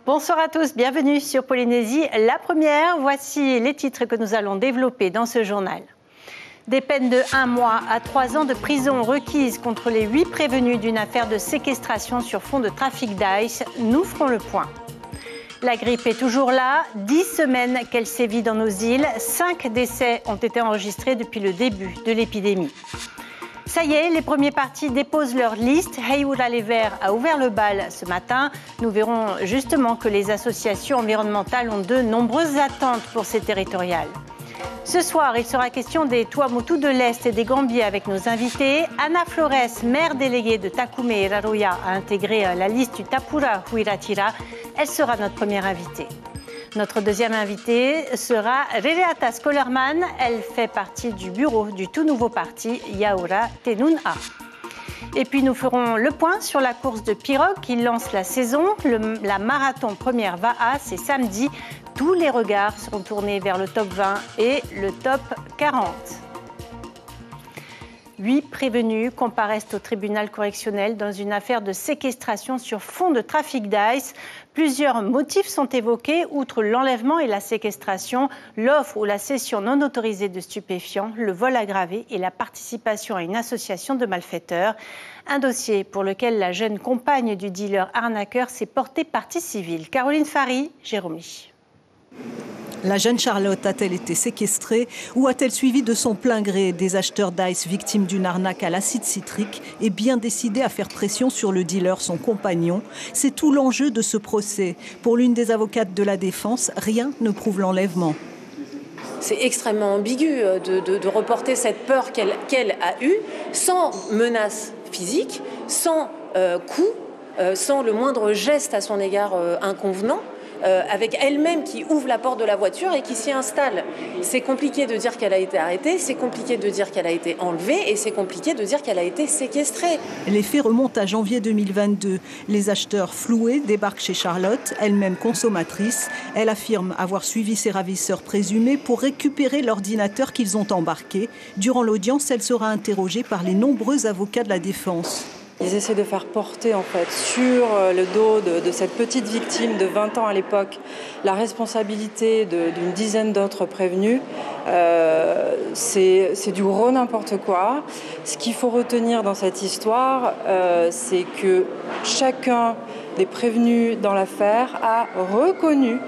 Bonsoir à tous, bienvenue sur Polynésie. La première, voici les titres que nous allons développer dans ce journal. Des peines de 1 mois à 3 ans de prison requises contre les 8 prévenus d'une affaire de séquestration sur fond de trafic d'ice. Nous ferons le point. La grippe est toujours là. 10 semaines qu'elle sévit dans nos îles. 5 décès ont été enregistrés depuis le début de l'épidémie. Ça y est, les premiers partis déposent leur liste. Heyoura Les Verts a ouvert le bal ce matin. Nous verrons justement que les associations environnementales ont de nombreuses attentes pour ces territoriales. Ce soir, il sera question des Tuamotu de l'Est et des Gambiers avec nos invités. Anna Flores, maire déléguée de Takume et Raroia, a intégré la liste du Tapura Huiratira. Elle sera notre première invitée. Notre deuxième invitée sera Rereata Scholarman. Elle fait partie du bureau du tout nouveau parti Yaura Tenun'a. Et puis nous ferons le point sur la course de pirogue qui lance la saison. La marathon première Va'a, c'est samedi. Tous les regards seront tournés vers le top 20 et le top 40. 8 prévenus comparaissent au tribunal correctionnel dans une affaire de séquestration sur fond de trafic d'ice. Plusieurs motifs sont évoqués, outre l'enlèvement et la séquestration, l'offre ou la cession non autorisée de stupéfiants, le vol aggravé et la participation à une association de malfaiteurs. Un dossier pour lequel la jeune compagne du dealer arnaqueur s'est portée partie civile. Caroline Fary, Jérôme. La jeune Charlotte a-t-elle été séquestrée ou a-t-elle suivi de son plein gré des acheteurs d'ice victimes d'une arnaque à l'acide citrique et bien décidée à faire pression sur le dealer, son compagnon? C'est tout l'enjeu de ce procès. Pour l'une des avocates de la défense, rien ne prouve l'enlèvement. C'est extrêmement ambigu de reporter cette peur qu'elle a eue sans menace physique, sans coup, sans le moindre geste à son égard inconvenant. Avec elle-même qui ouvre la porte de la voiture et qui s'y installe. C'est compliqué de dire qu'elle a été arrêtée, c'est compliqué de dire qu'elle a été enlevée et c'est compliqué de dire qu'elle a été séquestrée. Les faits remontent à janvier 2022. Les acheteurs floués débarquent chez Charlotte, elle-même consommatrice. Elle affirme avoir suivi ses ravisseurs présumés pour récupérer l'ordinateur qu'ils ont embarqué. Durant l'audience, elle sera interrogée par les nombreux avocats de la défense. Ils essaient de faire porter en fait sur le dos de cette petite victime de 20 ans à l'époque la responsabilité d'une dizaine d'autres prévenus. C'est du gros n'importe quoi. Ce qu'il faut retenir dans cette histoire, c'est que chacun des prévenus dans l'affaire a reconnu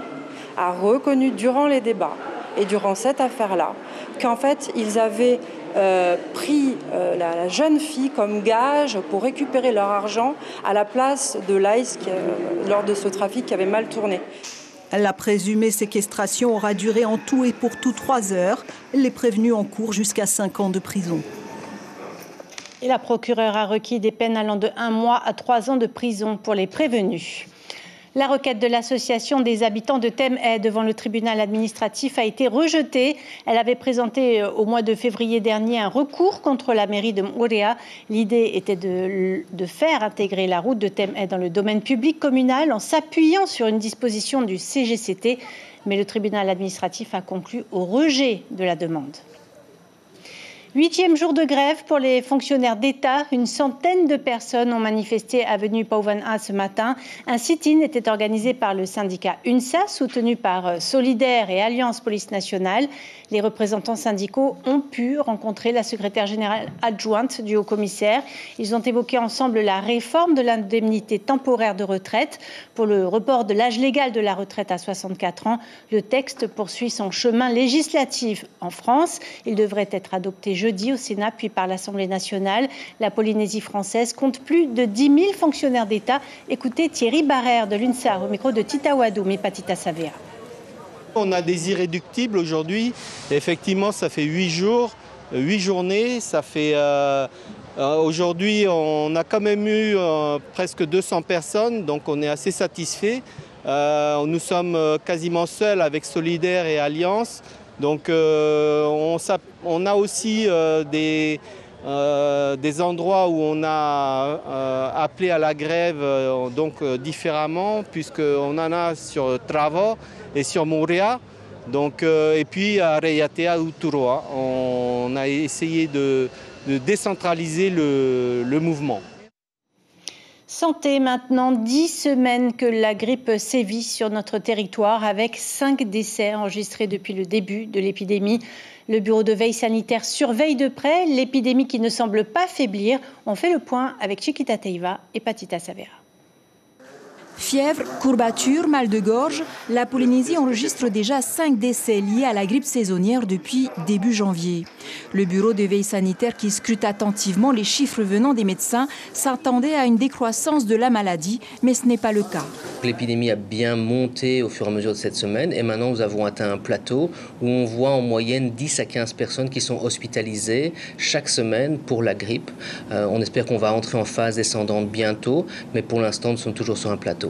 durant les débats et durant cette affaire-là qu'en fait ils avaient pris la jeune fille comme gage pour récupérer leur argent à la place de l'ICE lors de ce trafic qui avait mal tourné. La présumée séquestration aura duré en tout et pour tout 3 heures. Les prévenus encourent jusqu'à 5 ans de prison. Et la procureure a requis des peines allant de 1 mois à 3 ans de prison pour les prévenus. La requête de l'association des habitants de Tem-Hay devant le tribunal administratif a été rejetée. Elle avait présenté au mois de février dernier un recours contre la mairie de Moorea. L'idée était de faire intégrer la route de Tem-Hay dans le domaine public communal en s'appuyant sur une disposition du CGCT. Mais le tribunal administratif a conclu au rejet de la demande. 8e jour de grève pour les fonctionnaires d'État. Une centaine de personnes ont manifesté avenue Pauvan'a ce matin. Un sit-in était organisé par le syndicat UNSA, soutenu par Solidaire et Alliance Police Nationale. Les représentants syndicaux ont pu rencontrer la secrétaire générale adjointe du haut-commissaire. Ils ont évoqué ensemble la réforme de l'indemnité temporaire de retraite. Pour le report de l'âge légal de la retraite à 64 ans, le texte poursuit son chemin législatif en France. Il devrait être adopté jeudi au Sénat puis par l'Assemblée nationale. La Polynésie française compte plus de 10 000 fonctionnaires d'État. Écoutez Thierry Barrère de l'UNSA au micro de Tita Wadou et Patita Savea. On a des irréductibles aujourd'hui. Effectivement, ça fait 8 jours, 8 journées. Ça fait aujourd'hui, on a quand même eu presque 200 personnes, donc on est assez satisfait. Nous sommes quasiment seuls avec Solidaire et Alliance. Donc on a aussi des endroits où on a appelé à la grève différemment, puisqu'on en a sur Travo et sur Moorea, et puis à Reyatea ou Turoa. On a essayé de décentraliser le mouvement. Santé maintenant, 10 semaines que la grippe sévit sur notre territoire avec 5 décès enregistrés depuis le début de l'épidémie. Le bureau de veille sanitaire surveille de près l'épidémie qui ne semble pas faiblir. On fait le point avec Chiquita Teiva et Patita Savera. Fièvre, courbatures, mal de gorge, la Polynésie enregistre déjà 5 décès liés à la grippe saisonnière depuis début janvier. Le bureau de veille sanitaire qui scrute attentivement les chiffres venant des médecins s'attendait à une décroissance de la maladie, mais ce n'est pas le cas. L'épidémie a bien monté au fur et à mesure de cette semaine et maintenant nous avons atteint un plateau où on voit en moyenne 10 à 15 personnes qui sont hospitalisées chaque semaine pour la grippe. On espère qu'on va entrer en phase descendante bientôt, mais pour l'instant nous sommes toujours sur un plateau.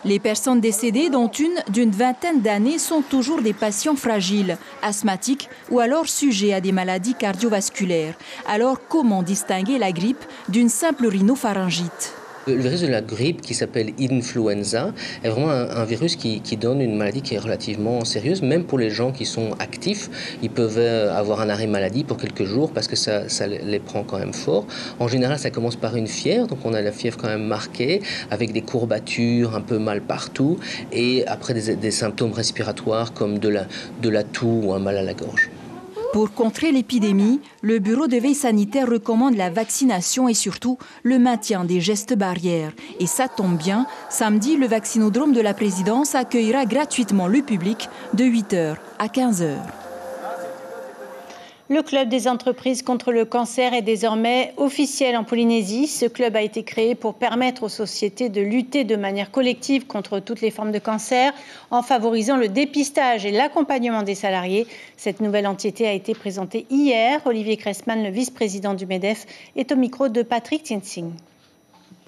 Les personnes décédées, dont une d'une vingtaine d'années, sont toujours des patients fragiles, asthmatiques ou alors sujets à des maladies cardiovasculaires. Alors comment distinguer la grippe d'une simple rhinopharyngite ? Le virus de la grippe, qui s'appelle influenza, est vraiment un virus qui donne une maladie qui est relativement sérieuse. Même pour les gens qui sont actifs, ils peuvent avoir un arrêt maladie pour quelques jours parce que ça les prend quand même fort. En général, ça commence par une fièvre, donc on a la fièvre quand même marquée, avec des courbatures, un peu mal partout, et après des symptômes respiratoires comme de la toux ou un mal à la gorge. Pour contrer l'épidémie, le bureau de veille sanitaire recommande la vaccination et surtout le maintien des gestes barrières. Et ça tombe bien, samedi, le vaccinodrome de la présidence accueillera gratuitement le public de 8h à 15h. Le club des entreprises contre le cancer est désormais officiel en Polynésie. Ce club a été créé pour permettre aux sociétés de lutter de manière collective contre toutes les formes de cancer en favorisant le dépistage et l'accompagnement des salariés. Cette nouvelle entité a été présentée hier. Olivier Cressman, le vice-président du MEDEF, est au micro de Patrick Tiensing.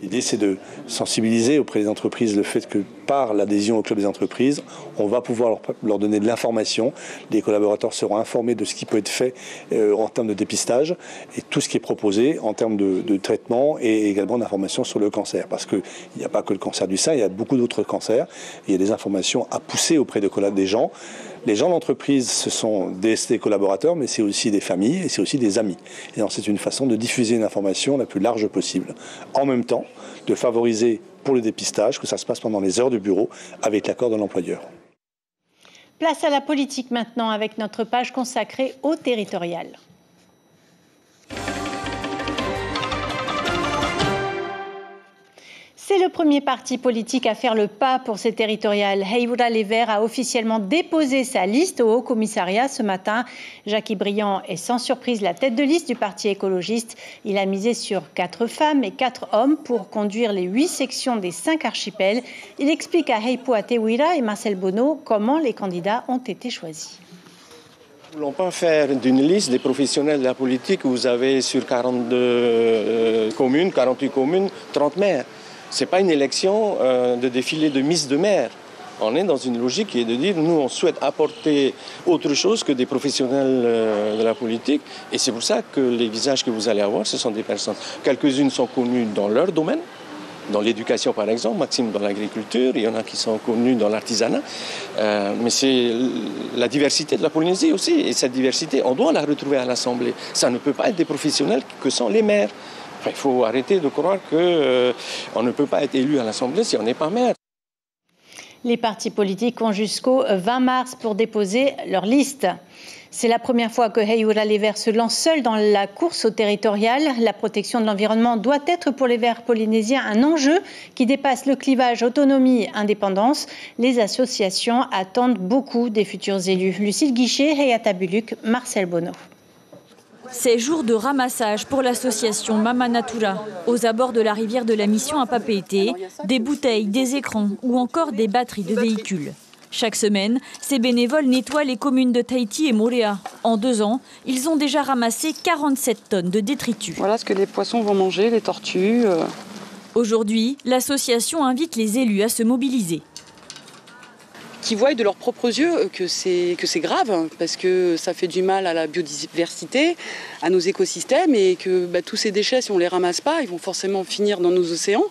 L'idée, c'est de sensibiliser auprès des entreprises le fait que par l'adhésion au club des entreprises, on va pouvoir leur donner de l'information. Les collaborateurs seront informés de ce qui peut être fait en termes de dépistage et tout ce qui est proposé en termes de traitement et également d'informations sur le cancer. Parce qu'il n'y a pas que le cancer du sein, il y a beaucoup d'autres cancers. Il y a des informations à pousser auprès des gens. Les gens d'entreprise, ce sont des collaborateurs, mais c'est aussi des familles et c'est aussi des amis. Et donc, c'est une façon de diffuser une information la plus large possible. En même temps, de favoriser pour le dépistage que ça se passe pendant les heures de bureau avec l'accord de l'employeur. Place à la politique maintenant avec notre page consacrée au territorial. C'est le premier parti politique à faire le pas pour ces territoriales. Heïoura Les Verts a officiellement déposé sa liste au Haut-Commissariat ce matin. Jackie Briand est sans surprise la tête de liste du parti écologiste. Il a misé sur 4 femmes et 4 hommes pour conduire les 8 sections des 5 archipels. Il explique à Heipoua Tewira et Marcel Bonneau comment les candidats ont été choisis. Nous ne voulons pas faire d'une liste des professionnels de la politique où vous avez sur 42 communes, 48 communes, 30 maires. Ce n'est pas une élection de défilé de Miss de maire. On est dans une logique qui est de dire nous, on souhaite apporter autre chose que des professionnels de la politique. Et c'est pour ça que les visages que vous allez avoir, ce sont des personnes. Quelques-unes sont connues dans leur domaine, dans l'éducation par exemple, Maxime dans l'agriculture, il y en a qui sont connus dans l'artisanat. Mais c'est la diversité de la Polynésie aussi. Et cette diversité, on doit la retrouver à l'Assemblée. Ça ne peut pas être des professionnels que sont les maires. Il faut arrêter de croire qu'on ne peut pas être élu à l'Assemblée si on n'est pas maire. Les partis politiques ont jusqu'au 20 mars pour déposer leur liste. C'est la première fois que Heïoura Les Verts se lance seul dans la course au territorial. La protection de l'environnement doit être pour les Verts polynésiens un enjeu qui dépasse le clivage autonomie-indépendance. Les associations attendent beaucoup des futurs élus. Lucille Guichet, Hayata Buluk, Marcel Bonneau. C'est jour de ramassage pour l'association Mama Natura. Aux abords de la rivière de la Mission à Papeete, des bouteilles, des écrans ou encore des batteries de véhicules. Chaque semaine, ces bénévoles nettoient les communes de Tahiti et Moorea. En 2 ans, ils ont déjà ramassé 47 tonnes de détritus. Voilà ce que les poissons vont manger, les tortues. Aujourd'hui, l'association invite les élus à se mobiliser. qui voient de leurs propres yeux que c'est grave, parce que ça fait du mal à la biodiversité, à nos écosystèmes, et que tous ces déchets, si on ne les ramasse pas, ils vont forcément finir dans nos océans.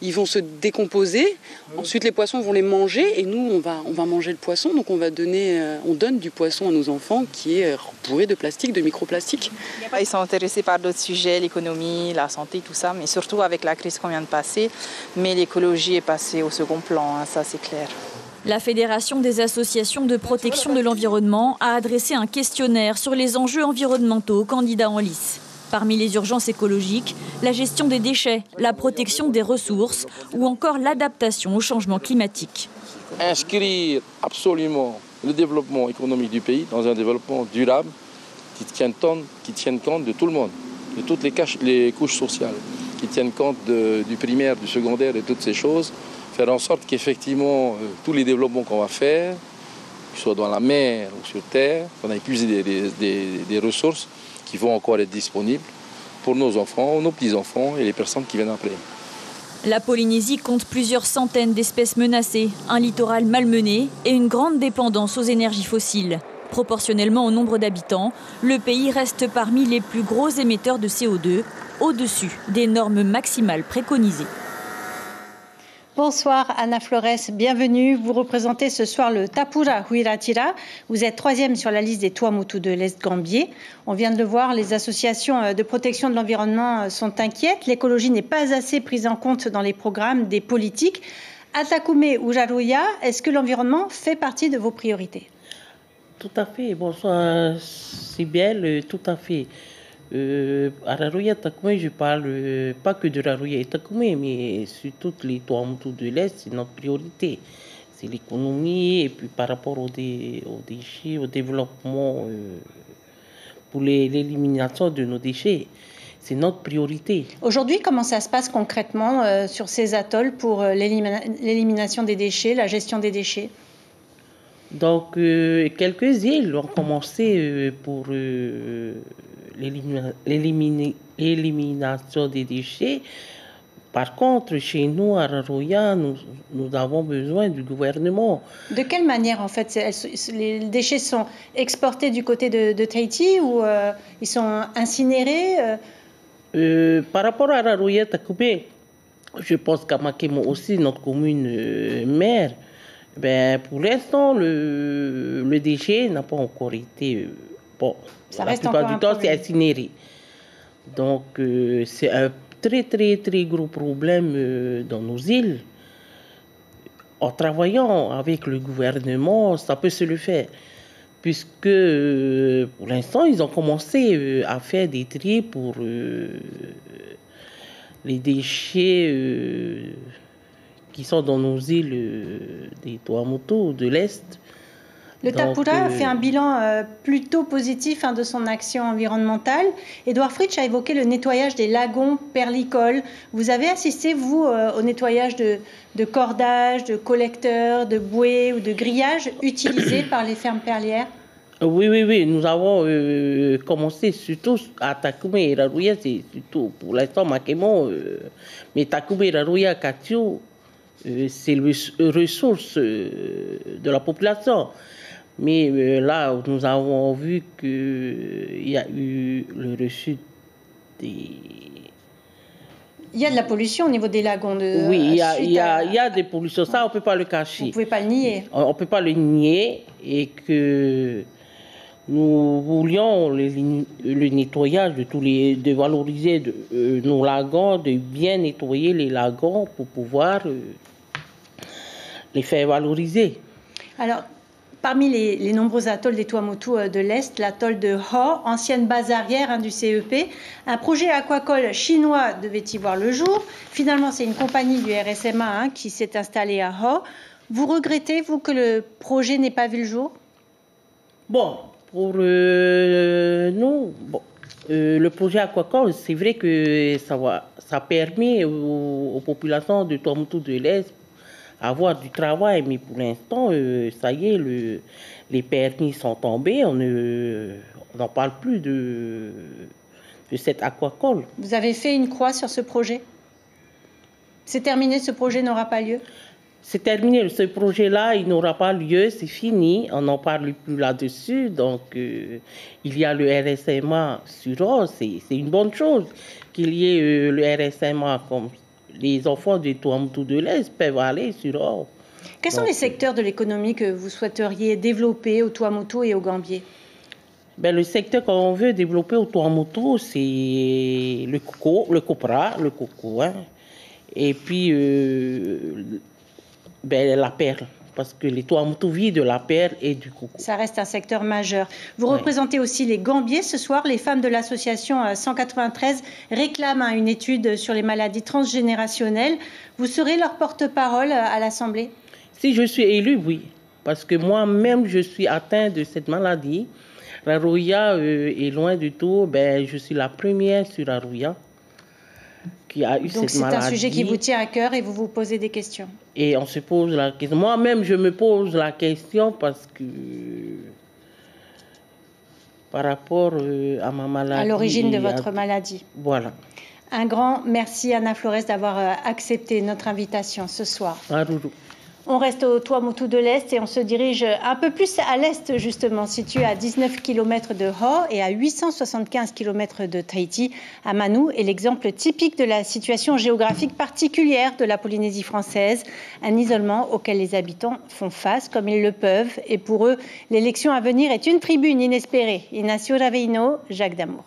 Ils vont se décomposer, ensuite les poissons vont les manger et nous on va manger le poisson, donc on donne du poisson à nos enfants qui est bourré de plastique, de microplastique. Ils sont intéressés par d'autres sujets, l'économie, la santé, tout ça, mais surtout avec la crise qu'on vient de passer. Mais l'écologie est passée au second plan, hein, ça c'est clair. La Fédération des associations de protection de l'environnement a adressé un questionnaire sur les enjeux environnementaux aux candidats en lice. Parmi les urgences écologiques, la gestion des déchets, la protection des ressources ou encore l'adaptation au changement climatique. Inscrire absolument le développement économique du pays dans un développement durable qui tienne compte de tout le monde, de toutes les couches sociales, qui tienne compte du primaire, du secondaire et toutes ces choses. Faire en sorte qu'effectivement, tous les développements qu'on va faire, que ce soit dans la mer ou sur terre, qu'on ait plus des ressources qui vont encore être disponibles pour nos enfants, nos petits-enfants et les personnes qui viennent après. La Polynésie compte plusieurs centaines d'espèces menacées, un littoral malmené et une grande dépendance aux énergies fossiles. Proportionnellement au nombre d'habitants, le pays reste parmi les plus gros émetteurs de CO2, au-dessus des normes maximales préconisées. Bonsoir Anna Flores, bienvenue. Vous représentez ce soir le Tapura Huiratira. Vous êtes 3e sur la liste des Tuamotu de l'Est Gambier. On vient de le voir, les associations de protection de l'environnement sont inquiètes. L'écologie n'est pas assez prise en compte dans les programmes des politiques. À Takume Ujaruya, est-ce que l'environnement fait partie de vos priorités? Tout à fait, bonsoir Sibelle, tout à fait. À Raroya Takume, je parle pas que de Raroya et Takume, mais sur toutes les Tuamotu de l'Est, c'est notre priorité. C'est l'économie et puis par rapport aux déchets, au développement, pour l'élimination de nos déchets. C'est notre priorité. Aujourd'hui, comment ça se passe concrètement sur ces atolls pour l'élimination des déchets, la gestion des déchets? Donc, quelques îles ont commencé pour l'élimination des déchets. Par contre, chez nous, à Raroya, nous avons besoin du gouvernement. De quelle manière, en fait, les déchets sont exportés du côté de Tahiti ou ils sont incinérés Par rapport à Raroya Takume, je pense qu'à Makemo aussi, notre commune mère, pour l'instant, le déchet n'a pas encore été... Ça la reste plupart encore du temps, c'est incinéré. Donc, c'est un très, très, très gros problème dans nos îles. En travaillant avec le gouvernement, ça peut se le faire. Puisque, pour l'instant, ils ont commencé à faire des tris pour les déchets... qui sont dans nos îles des Tuamotu de l'Est. Le Tapura fait un bilan plutôt positif de son action environnementale. Édouard Fritsch a évoqué le nettoyage des lagons perlicoles. Vous avez assisté, vous, au nettoyage de cordages, de collecteurs, de bouées ou de grillages utilisés par les fermes perlières? Oui. Nous avons commencé surtout à Takume et Raroya, c'est surtout pour l'instant Makemo, mais Takume et Raroya, Katiu, c'est les ressources de la population. Mais là, nous avons vu qu'il y a eu le reçu des... Il y a de la pollution au niveau des lagons. Oui, il y a des pollutions. Ça, on ne peut pas le cacher. Vous ne pouvez pas le nier. On ne peut pas le nier et que nous voulions le nettoyage de valoriser nos lagons, de bien nettoyer les lagons pour pouvoir les faire valoriser. Alors, parmi les nombreux atolls des Tuamotu de l'Est, l'atoll de Ho, ancienne base arrière du CEP, un projet aquacole chinois devait y voir le jour. Finalement, c'est une compagnie du RSMA qui s'est installée à Ho. Vous regrettez, vous, que le projet n'ait pas vu le jour? Bon, pour nous, le projet aquacole, c'est vrai que ça permet aux populations de Tuamotu de l'Est avoir du travail, mais pour l'instant, ça y est, les permis sont tombés, on n'en parle plus de cette aquacole. Vous avez fait une croix sur ce projet? C'est terminé, ce projet n'aura pas lieu? c'est terminé. Ce projet-là, il n'aura pas lieu, c'est fini. On n'en parle plus là-dessus. Donc, il y a le RSMA sur Haut. C'est une bonne chose qu'il y ait le RSMA, comme les enfants de Tuamotu de l'Est peuvent aller sur Haut. Quels sont les secteurs de l'économie que vous souhaiteriez développer au Tuamotu et au Gambier? Le secteur qu'on veut développer au Tuamotu, c'est le coco, le copra, le coco, hein. Et puis la perle, parce que les Tuamotu vivent de la perle et du coco. Ça reste un secteur majeur. Vous représentez aussi les Gambiers ce soir. Les femmes de l'association 193 réclament une étude sur les maladies transgénérationnelles. Vous serez leur porte-parole à l'Assemblée? Si je suis élue, oui. Parce que moi-même, je suis atteinte de cette maladie. Rarouia est loin du tout. Je suis la première sur Rarouia qui a eu cette maladie. Donc c'est un sujet qui vous tient à cœur et vous vous posez des questions. Et on se pose la question. Moi-même, je me pose la question parce que par rapport à ma maladie. À l'origine de votre maladie. Voilà. Un grand merci Anna Flores d'avoir accepté notre invitation ce soir. Aruru. On reste au Tuamotu de l'Est et on se dirige un peu plus à l'Est, justement, situé à 19 km de Haut et à 875 km de Tahiti. Amanu est l'exemple typique de la situation géographique particulière de la Polynésie française, un isolement auquel les habitants font face comme ils le peuvent. Et pour eux, l'élection à venir est une tribune inespérée. Ignacio Raveino, Jacques Damour.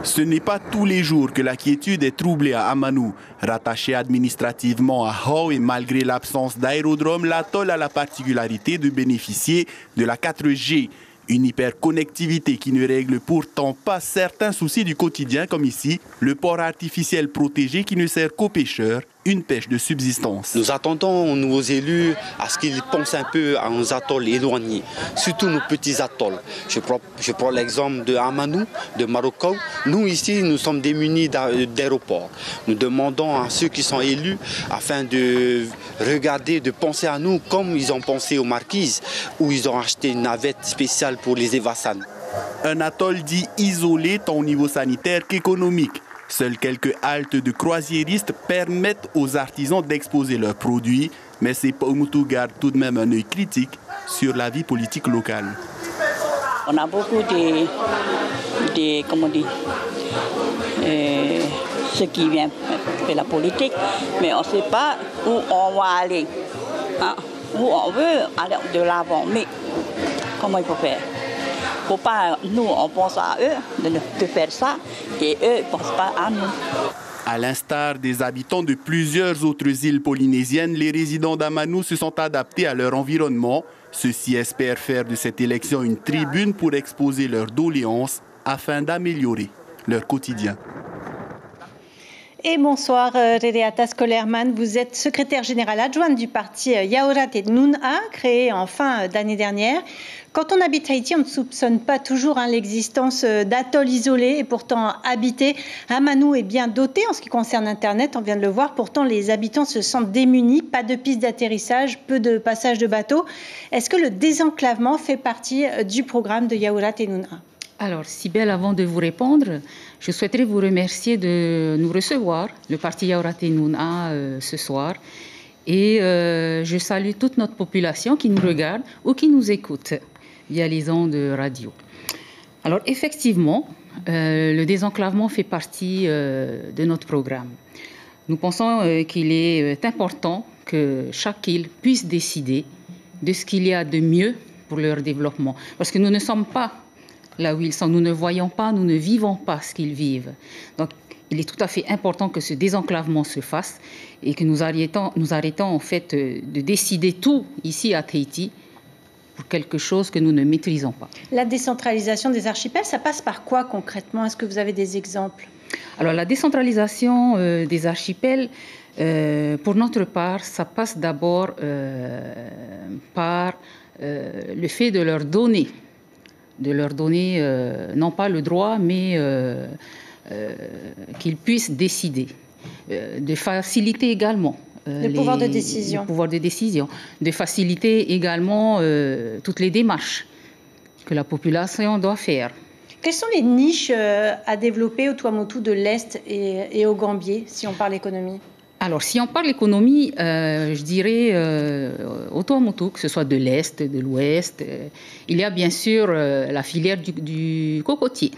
Ce n'est pas tous les jours que la quiétude est troublée à Amanu. Rattaché administrativement à Haut et malgré l'absence d'aérodrome, l'atoll a la particularité de bénéficier de la 4G. Une hyperconnectivité qui ne règle pourtant pas certains soucis du quotidien, comme ici, le port artificiel protégé qui ne sert qu'aux pêcheurs, une pêche de subsistance. Nous attendons nos élus à ce qu'ils pensent un peu à nos atolls éloignés, surtout nos petits atolls. Je prends l'exemple de Amanu, de Marocco. Nous ici, nous sommes démunis d'aéroports. Nous demandons à ceux qui sont élus afin de regarder, de penser à nous comme ils ont pensé aux Marquises, où ils ont acheté une navette spéciale pour les Evassan. Un atoll dit isolé tant au niveau sanitaire qu'économique. Seules quelques haltes de croisiéristes permettent aux artisans d'exposer leurs produits, mais ces Paumotu gardent tout de même un œil critique sur la vie politique locale. On a beaucoup de ceux qui viennent de la politique, mais on ne sait pas où on va aller, hein, où on veut aller de l'avant. Mais comment il faut faire? Faut pas, nous, on pense à eux de faire ça et eux ne pensent pas à nous. À l'instar des habitants de plusieurs autres îles polynésiennes, les résidents d'Amanu se sont adaptés à leur environnement. Ceux-ci espèrent faire de cette élection une tribune pour exposer leurs doléances afin d'améliorer leur quotidien. Et bonsoir, Rereata Skolerman. Vous êtes secrétaire générale adjointe du parti Yaorat et Nuna, créé en fin d'année dernière. Quand on habite Haïti, on ne soupçonne pas toujours l'existence d'atolls isolés et pourtant habités. Amanu est bien doté en ce qui concerne Internet, on vient de le voir. Pourtant, les habitants se sentent démunis, pas de pistes d'atterrissage, peu de passages de bateaux. Est-ce que le désenclavement fait partie du programme de Yaorat et Nuna? Alors, Sibelle, avant de vous répondre, je souhaiterais vous remercier de nous recevoir, le parti Yaorat et Nuna, ce soir. Et je salue toute notre population qui nous regarde ou qui nous écoute via les ondes de radio. Alors, effectivement, le désenclavement fait partie de notre programme. Nous pensons qu'il est important que chaque île puisse décider de ce qu'il y a de mieux pour leur développement. Parce que nous ne sommes pas là où ils sont, nous ne voyons pas, nous ne vivons pas ce qu'ils vivent. Donc, il est tout à fait important que ce désenclavement se fasse et que nous arrêtons en fait de décider tout ici à Tahiti pour quelque chose que nous ne maîtrisons pas. La décentralisation des archipels, ça passe par quoi concrètement? Est-ce que vous avez des exemples? Alors, la décentralisation des archipels, pour notre part, ça passe d'abord par le fait de leur donner non pas le droit, mais qu'ils puissent décider, de faciliter également le pouvoir de décision, de faciliter également toutes les démarches que la population doit faire. Quelles sont les niches à développer au Tuamotu de l'Est et au Gambier, si on parle économie? Alors, si on parle économie, je dirais au Tuamotu, que ce soit de l'Est, de l'Ouest, il y a bien sûr la filière du cocotier.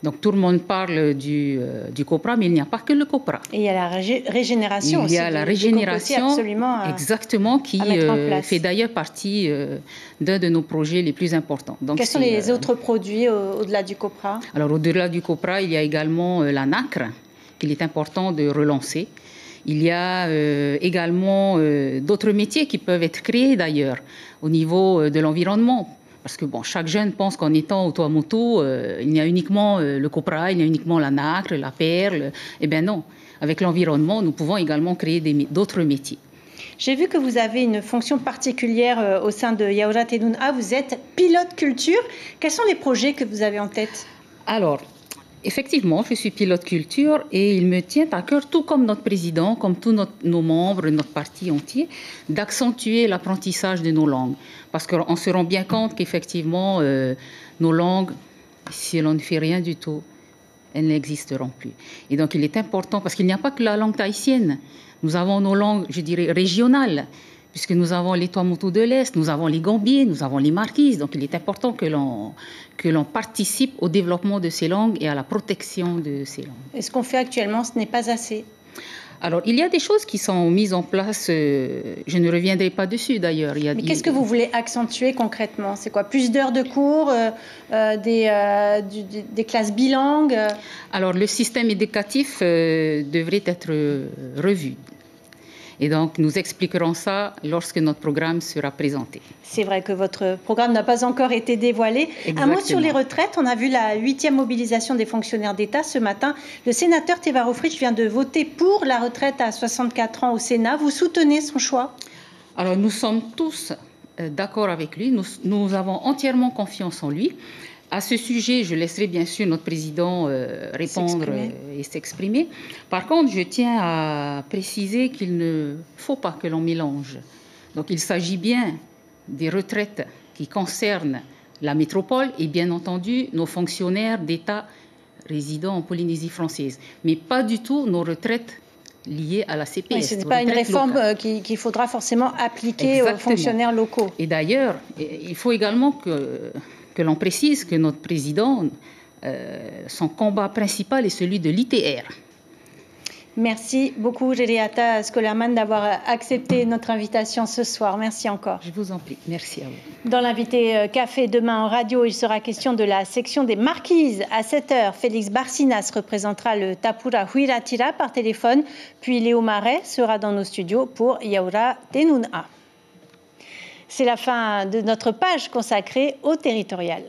Donc, tout le monde parle du copra, mais il n'y a pas que le copra. Et il y a la régénération aussi. Il y a la régénération, exactement, qui fait d'ailleurs partie d'un de nos projets les plus importants. Donc, quels sont les autres produits au-delà du copra? Alors, au-delà du copra, il y a également la nacre, qu'il est important de relancer. Il y a également d'autres métiers qui peuvent être créés d'ailleurs au niveau de l'environnement. Parce que bon, chaque jeune pense qu'en étant au Tuamotu, il y a uniquement le copra, il y a uniquement la nacre, la perle. Eh bien non, avec l'environnement, nous pouvons également créer d'autres métiers. J'ai vu que vous avez une fonction particulière au sein de Yaoura Te Nuna. Vous êtes pilote culture. Quels sont les projets que vous avez en tête? Alors, effectivement, je suis pilote culture et il me tient à cœur, tout comme notre président, comme tous nos membres, notre parti entier, d'accentuer l'apprentissage de nos langues. Parce qu'on se rend bien compte qu'effectivement, nos langues, si l'on ne fait rien du tout, elles n'existeront plus. Et donc, il est important, parce qu'il n'y a pas que la langue tahitienne. Nous avons nos langues, je dirais, régionales, puisque nous avons les Tuamotu de l'Est, nous avons les Gambiers, nous avons les Marquises. Donc, il est important que l'on participe au développement de ces langues et à la protection de ces langues. Et ce qu'on fait actuellement, ce n'est pas assez? Alors, il y a des choses qui sont mises en place, je ne reviendrai pas dessus d'ailleurs. Mais qu'est-ce que vous voulez accentuer concrètement? C'est quoi? Plus d'heures de cours, des classes bilingues? Alors, le système éducatif devrait être revu. Et donc, nous expliquerons ça lorsque notre programme sera présenté. C'est vrai que votre programme n'a pas encore été dévoilé. Exactement. Un mot sur les retraites. On a vu la 8e mobilisation des fonctionnaires d'État ce matin. Le sénateur Teva Rohfritsch vient de voter pour la retraite à 64 ans au Sénat. Vous soutenez son choix? Alors, nous sommes tous d'accord avec lui. Nous avons entièrement confiance en lui. À ce sujet, je laisserai bien sûr notre président répondre et s'exprimer. Par contre, je tiens à préciser qu'il ne faut pas que l'on mélange. Donc, il s'agit bien des retraites qui concernent la métropole et bien entendu nos fonctionnaires d'État résidant en Polynésie française, mais pas du tout nos retraites liées à la CPS. Oui, ce n'est pas une réforme qu'il faudra forcément appliquer aux fonctionnaires locaux. Et d'ailleurs, il faut également que l'on précise que notre président, son combat principal est celui de l'ITR. Merci beaucoup, Geriata Scholarman, d'avoir accepté notre invitation ce soir. Merci encore. Je vous en prie. Merci à vous. Dans l'invité café demain en radio, il sera question de la section des Marquises. À 7h, Félix Barcinas représentera le Tapura Huiratira par téléphone. Puis Léo Marais sera dans nos studios pour Yaoura Te Nuna. C'est la fin de notre page consacrée au territorial.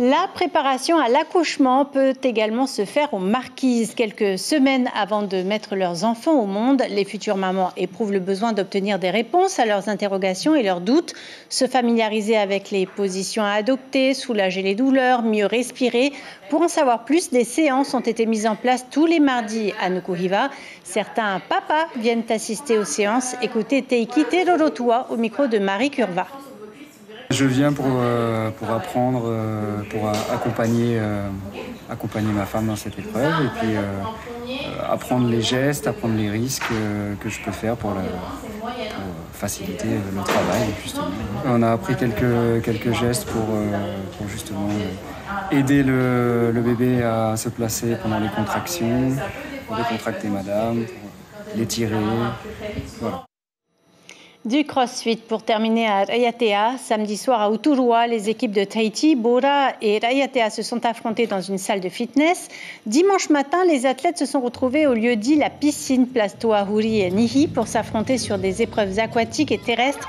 La préparation à l'accouchement peut également se faire aux Marquises. Quelques semaines avant de mettre leurs enfants au monde, les futures mamans éprouvent le besoin d'obtenir des réponses à leurs interrogations et leurs doutes, se familiariser avec les positions à adopter, soulager les douleurs, mieux respirer. Pour en savoir plus, des séances ont été mises en place tous les mardis à Nukuhiva. Certains papas viennent assister aux séances. Écoutez Teiki Terorotua au micro de Marie Curva. Je viens pour apprendre, pour accompagner ma femme dans cette épreuve et puis apprendre les gestes, apprendre les risques que je peux faire pour faciliter le travail. Justement. On a appris quelques gestes pour justement aider le bébé à se placer pendant les contractions, pour décontracter madame, pour l'étirer. Voilà. Du crossfit pour terminer à Raiatea. Samedi soir à Uturua, les équipes de Tahiti, Bora et Raiatea se sont affrontées dans une salle de fitness. Dimanche matin, les athlètes se sont retrouvés au lieu dit la piscine Place Toahuri et Nihi pour s'affronter sur des épreuves aquatiques et terrestres.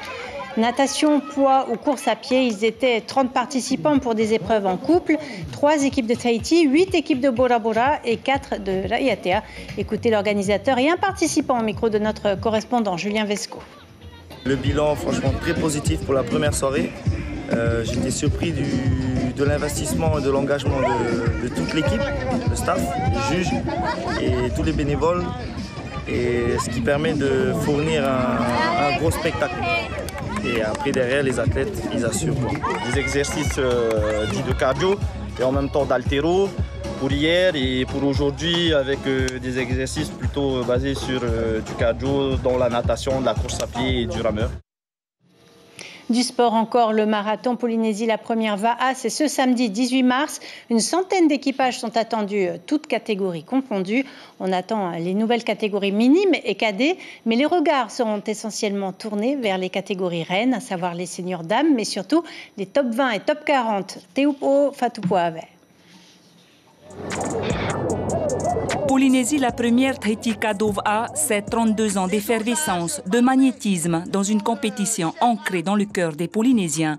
Natation, poids ou course à pied, ils étaient 30 participants pour des épreuves en couple. 3 équipes de Tahiti, 8 équipes de Bora Bora et 4 de Raiatea. Écoutez l'organisateur et un participant au micro de notre correspondant Julien Vesco. Le bilan, franchement, très positif pour la première soirée. J'étais surpris de l'investissement et de l'engagement de toute l'équipe, le staff, les juges et tous les bénévoles, et ce qui permet de fournir un gros spectacle. Et après, derrière, les athlètes, ils assurent. Des exercices dits de cardio et en même temps d'haltéro pour hier et pour aujourd'hui avec des exercices plutôt basés sur du cardio, dont la natation, de la course à pied et du rameur. Du sport encore, le marathon Polynésie, la première VAA, c'est ce samedi 18 mars. Une centaine d'équipages sont attendus, toutes catégories confondues. On attend les nouvelles catégories minimes et cadets, mais les regards seront essentiellement tournés vers les catégories reines, à savoir les seniors dames, mais surtout les top 20 et top 40. Teupo Fatupuave. Polynésie, la première Tahiti Kadova, c'est 32 ans d'effervescence, de magnétisme dans une compétition ancrée dans le cœur des Polynésiens.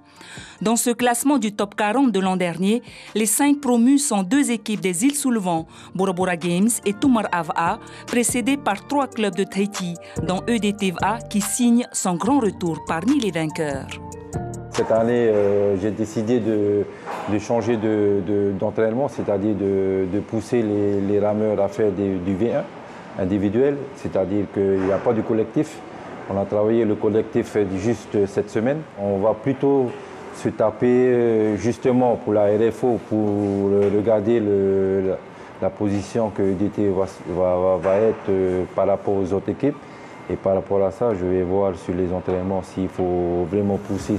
Dans ce classement du top 40 de l'an dernier, les 5 promus sont 2 équipes des îles sous le vent, Bora Bora Games et Tumar Ava, précédés par 3 clubs de Tahiti, dont EDTVA qui signe son grand retour parmi les vainqueurs. Cette année, j'ai décidé de changer d'entraînement, c'est-à-dire de pousser les rameurs à faire du V1 individuel, c'est-à-dire qu'il n'y a pas de collectif. On a travaillé le collectif juste cette semaine. On va plutôt se taper justement pour la RFO, pour regarder la position que DT va être par rapport aux autres équipes. Et par rapport à ça, je vais voir sur les entraînements s'il faut vraiment pousser.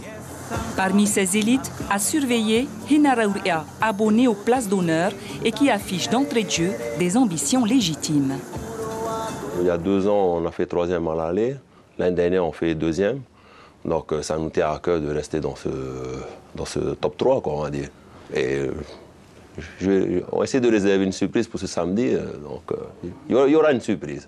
Parmi ces élites, à surveiller Hina Rauria, abonné aux places d'honneur et qui affiche d'entrée de jeu des ambitions légitimes. Il y a 2 ans, on a fait 3e à l'aller. L'année dernière, on fait 2e. Donc ça nous tient à cœur de rester dans ce top 3, quoi, on va dire. Et on va essayer de réserver une surprise pour ce samedi. Donc il y aura une surprise.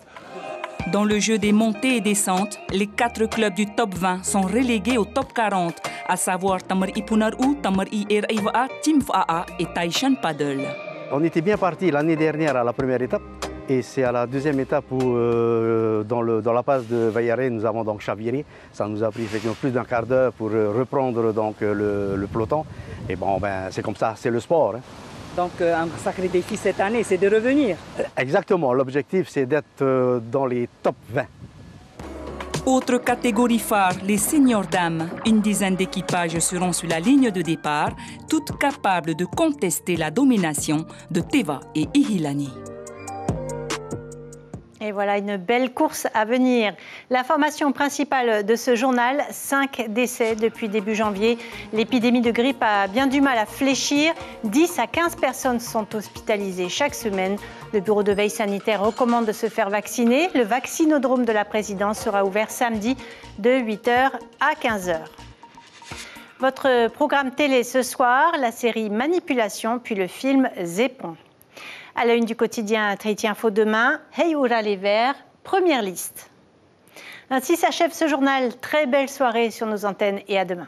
Dans le jeu des montées et descentes, les 4 clubs du top 20 sont relégués au top 40, à savoir Tamari Punaru, Tamari Eraiva, Team FAA et Taishan Paddle. On était bien parti l'année dernière à la première étape et c'est à la deuxième étape où dans la passe de Vaillare, nous avons donc chaviré. Ça nous a pris effectivement plus d'un quart d'heure pour reprendre donc le peloton. Et bon, ben, c'est comme ça, c'est le sport. Hein. Donc un sacré défi cette année, c'est de revenir. Exactement, l'objectif c'est d'être dans les top 20. Autre catégorie phare, les seniors dames. Une dizaine d'équipages seront sur la ligne de départ, toutes capables de contester la domination de Teva et Ihilani. Et voilà une belle course à venir. L'information principale de ce journal, 5 décès depuis début janvier. L'épidémie de grippe a bien du mal à fléchir. 10 à 15 personnes sont hospitalisées chaque semaine. Le bureau de veille sanitaire recommande de se faire vacciner. Le vaccinodrome de la présidence sera ouvert samedi de 8h à 15h. Votre programme télé ce soir, la série Manipulation, puis le film Zépon. À la une du quotidien Tahiti Info demain, Hey Oura les Verts, première liste. Ainsi s'achève ce journal. Très belle soirée sur nos antennes et à demain.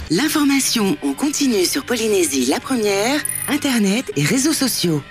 L'information en continu sur Polynésie la première, Internet et réseaux sociaux.